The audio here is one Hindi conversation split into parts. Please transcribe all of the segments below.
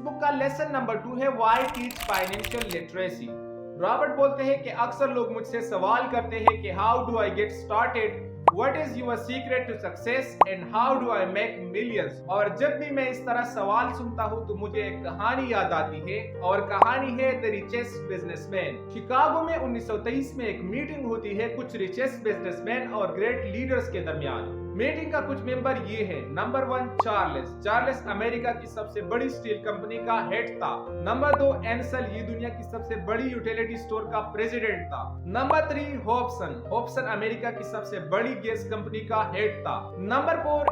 बुक का लेसन नंबर 2 है why teach financial literacy. Robert बोलते हैं कि अक्सर लोग मुझसे सवाल करते हैं कि how do I get started, What is your secret to success and how do I make millions? और जब भी मैं इस तरह सवाल सुनता हूँ तो मुझे एक कहानी याद आती है और कहानी है द रिचेस्ट बिजनेसमैन। शिकागो में 1923 में एक मीटिंग होती है कुछ रिचेस्ट बिजनेसमैन और ग्रेट लीडर्स के दरमियान। मीटिंग का कुछ मेंबर ये है। नंबर 1 चार्ल्स अमेरिका की सबसे बड़ी स्टील कंपनी का हेड था। नंबर 2 एंसल, ये दुनिया की सबसे बड़ी यूटिलिटी स्टोर का प्रेसिडेंट था। नंबर 3 हॉब्सन अमेरिका की सबसे बड़ी गैस कंपनी का हेड था। नंबर 4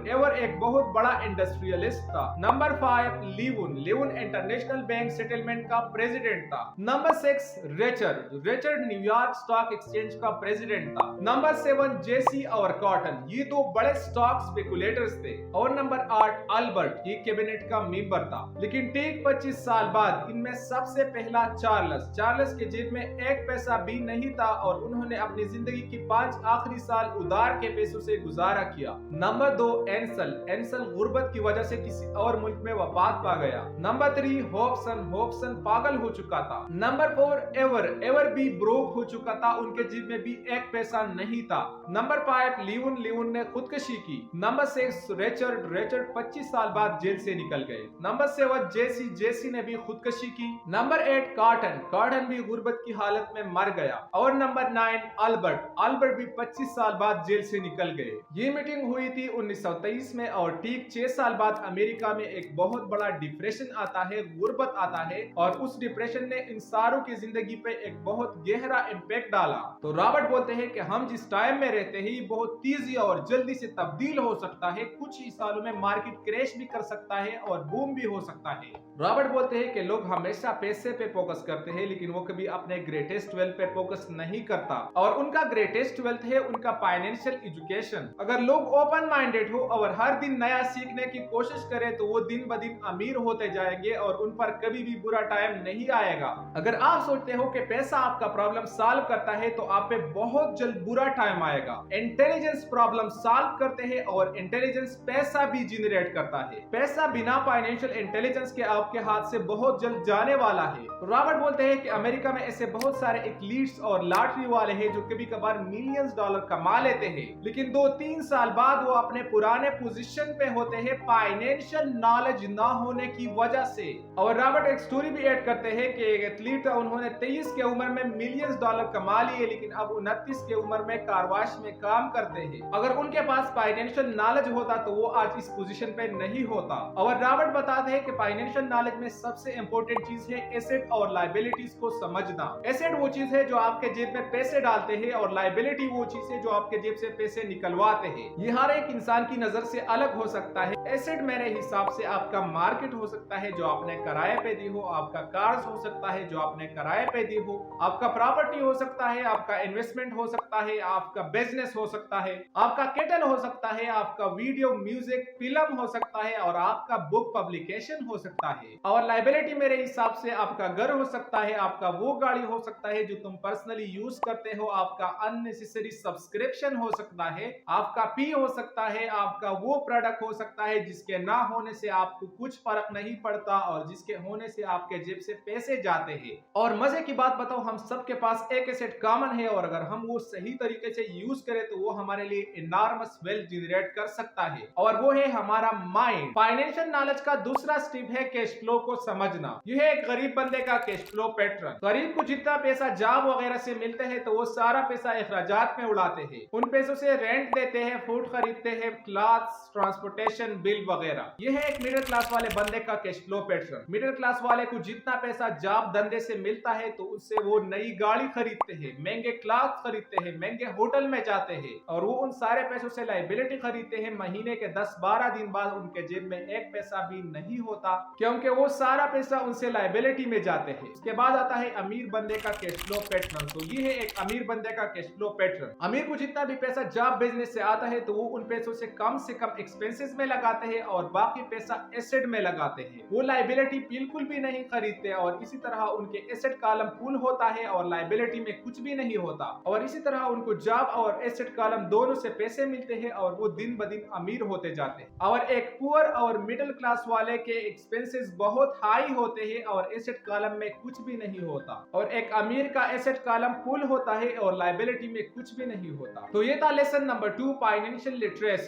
एवर एक बहुत बड़ा इंडस्ट्रियलिस्ट था। नंबर 5 लिवन इंटरनेशनल बैंक सेटलमेंट का प्रेसिडेंट था। Number 6 Richard New York stock exchange का प्रेसिडेंट था। नंबर 7 जेसी और कॉटन, ये दो बड़े स्टॉक स्पेकुलेटर्स थे। और नंबर 8 अल्बर्ट, ये कैबिनेट का मेंबर था। लेकिन ठीक 25 साल बाद इनमें सबसे पहला चार्ल्स के जेब में एक पैसा भी नहीं था और उन्होंने अपनी जिंदगी की 5 आखिरी साल उधार के पैसों से गुजारा किया। नंबर 2 एंसल गुर्बत की वजह से किसी और मुल्क में वफात पा गया। नंबर 3 हॉब्सन पागल हो चुका था। नंबर 4 एवर भी ब्रोक हो चुका था, उनके जेब में भी एक पैसा नहीं था। नंबर 5 लिवन ने खुदकुशी की। नंबर 6 रिचर्ड 25 साल बाद जेल से निकल गए। नंबर 7 जेसी ने भी खुदकुशी की। नंबर 8 कॉटन भी गुर्बत की हालत में मर गया। और नंबर 9 अल्बर्ट भी 25 साल बाद जेल से निकल गए। ये मीटिंग हुई थी 1923 में और ठीक 6 साल बाद अमेरिका में एक बहुत बड़ा डिप्रेशन आता है, गुर्बत आता है और उस डिप्रेशन ने इन सारों की जिंदगी पे एक बहुत गहरा इम्पैक्ट डाला। तो रॉबर्ट बोलते हैं कि हम जिस टाइम में रहते हैं ये बहुत तेजी और जल्दी से तब्दील हो सकता है। कुछ ही सालों में मार्केट क्रैश भी कर सकता है और बूम भी हो सकता है। रॉबर्ट बोलते हैं कि लोग हमेशा पैसे पे फोकस करते हैं लेकिन वो कभी अपने ग्रेटेस्ट वेल्थ पे फोकस नहीं करता और उनका ग्रेटेस्ट वेल्थ है उनका फाइनेंशियल एजुकेशन। अगर लोग ओपन माइंडेड हो और हर दिन नया सीखने की कोशिश करें तो वो दिन ब दिन अमीर होते जाएंगे और उन पर कभी भी बुरा टाइम नहीं आएगा। अगर आप सोचते हो कि पैसा आपका प्रॉब्लम सॉल्व करता है तो आप पे बहुत जल्द बुरा टाइम आएगा। इंटेलिजेंस प्रॉब्लम सॉल्व करते हैं और इंटेलिजेंस पैसा भी जनरेट करता है। पैसा बिना फाइनेंशियल इंटेलिजेंस के आपके हाथ से बहुत जल्द जाने वाला है। रॉबर्ट बोलते हैं कि अमेरिका में ऐसे बहुत सारे एथलीट्स और लॉटरी वाले हैं जो कभी कभार मिलियंस डॉलर कमा लेते हैं लेकिन 2-3 साल बाद वो अपने पुराने पोजीशन पे होते हैं फाइनेंशियल नॉलेज ना होने की वजह से। और रॉबर्ट एक स्टोरी भी ऐड करते हैं कि एक एथलीट था, उन्होंने 23 की उम्र में मिलियंस डॉलर कमा लिए लेकिन अब 29 की उम्र में कारवाश में काम करते हैं। अगर उनके पास फाइनेंशियल नॉलेज होता तो वो आज इस पोजीशन पे नहीं होता। और रॉबर्ट बताते हैं कि फाइनेंशियल नॉलेज में सबसे इंपॉर्टेंट चीज है एसेट और लायबिलिटीज को समझना। एसेट वो चीज है जो आपके जेब में पैसे डालते हैं और लायबिलिटी वो चीज है जो आपके जेब से पैसे निकलवाते हैं। ये हर एक इंसान की नजर से अलग हो सकता है। एसेट मेरे हिसाब से आपका मार्केट हो सकता है जो आपने किराए पे दी हो, आपका कार्स हो सकता है जो आपने किराए पे दी हो, आपका प्रॉपर्टी हो सकता है, आपका इन्वेस्टमेंट हो सकता है, आपका बिजनेस हो सकता है, आपका केटल हो सकता है, आपका वीडियो म्यूजिक फिल्म हो सकता है और आपका बुक पब्लिकेशन हो सकता है। और लायबिलिटी मेरे हिसाब से आपका घर हो सकता है, आपका वो गाड़ी हो सकता है जो तुम पर्सनली यूज करते हो, आपका अननेसेसरी सब्सक्रिप्शन हो सकता है, आपका फी हो सकता है, आपका वो प्रोडक्ट हो सकता है जिसके ना होने से आपको कुछ फर्क नहीं पड़ता और जिसके होने से आपके जेब से पैसे जाते हैं। और मजे की बात बताओ, हम सबके पास एक एसेट कॉमन है और अगर हम वो सही तरीके से यूज करें तो वो हमारे लिए इनॉर्मस वेल्थ जनरेट कर सकता है और वो है हमारा माइंड। फाइनेंशियल नॉलेज का दूसरा स्टेप है कैश फ्लो को समझना। यह है एक गरीब बंदे का कैश फ्लो पैटर्न। गरीब को जितना पैसा जॉब वगैरह से मिलते हैं तो वो सारा पैसा अखराजात में उड़ाते हैं। उन पैसों से रेंट देते हैं, फूड खरीदते हैं, क्लॉथ्स, ट्रांसपोर्टेशन बिल वगैरह। यह है एक मिडिल क्लास वाले बंदे का cash flow pattern. Middle class वाले को जितना पैसा जॉब धंधे से मिलता है तो उससे वो नई गाड़ी खरीदते हैं, महंगे क्लॉथ खरीदते हैं, महंगे होटल में जाते हैं और वो उन सारे पैसों से लायबिलिटी खरीदते हैं। महीने के 10-12 दिन बाद उनके जेब में एक पैसा भी नहीं होता क्योंकि वो सारा पैसा उनसे लायबिलिटी में जाते हैं। उसके बाद आता है अमीर बंदे का कैश फ्लो पैटर्न। तो ये है एक अमीर बंदे का कैश फ्लो पैटर्न। अमीर को जितना भी पैसा जॉब बिजनेस से आता है तो वो उन पैसों से कम एक्सपेंसेस में लगाते हैं और बाकी पैसा एसेट में लगाते हैं। वो लायबिलिटी बिल्कुल भी नहीं खरीदते और इसी तरह उनके एसेट कॉलम फुल होता है और लायबिलिटी में कुछ भी नहीं होता। और इसी तरह उनको जॉब और एसेट कॉलम दोनों से पैसे पैसे मिलते हैं और वो दिन ब दिन अमीर होते जाते हैं। और एक पुअर और मिडिल क्लास वाले के एक्सपेंसेस बहुत हाई होते हैं और एसेट कॉलम में कुछ भी नहीं होता, और एक अमीर का एसेट कॉलम फुल होता है और लायबिलिटी में कुछ भी नहीं होता। तो ये था लेसन नंबर 2, फाइनेंशियल लिटरेसी।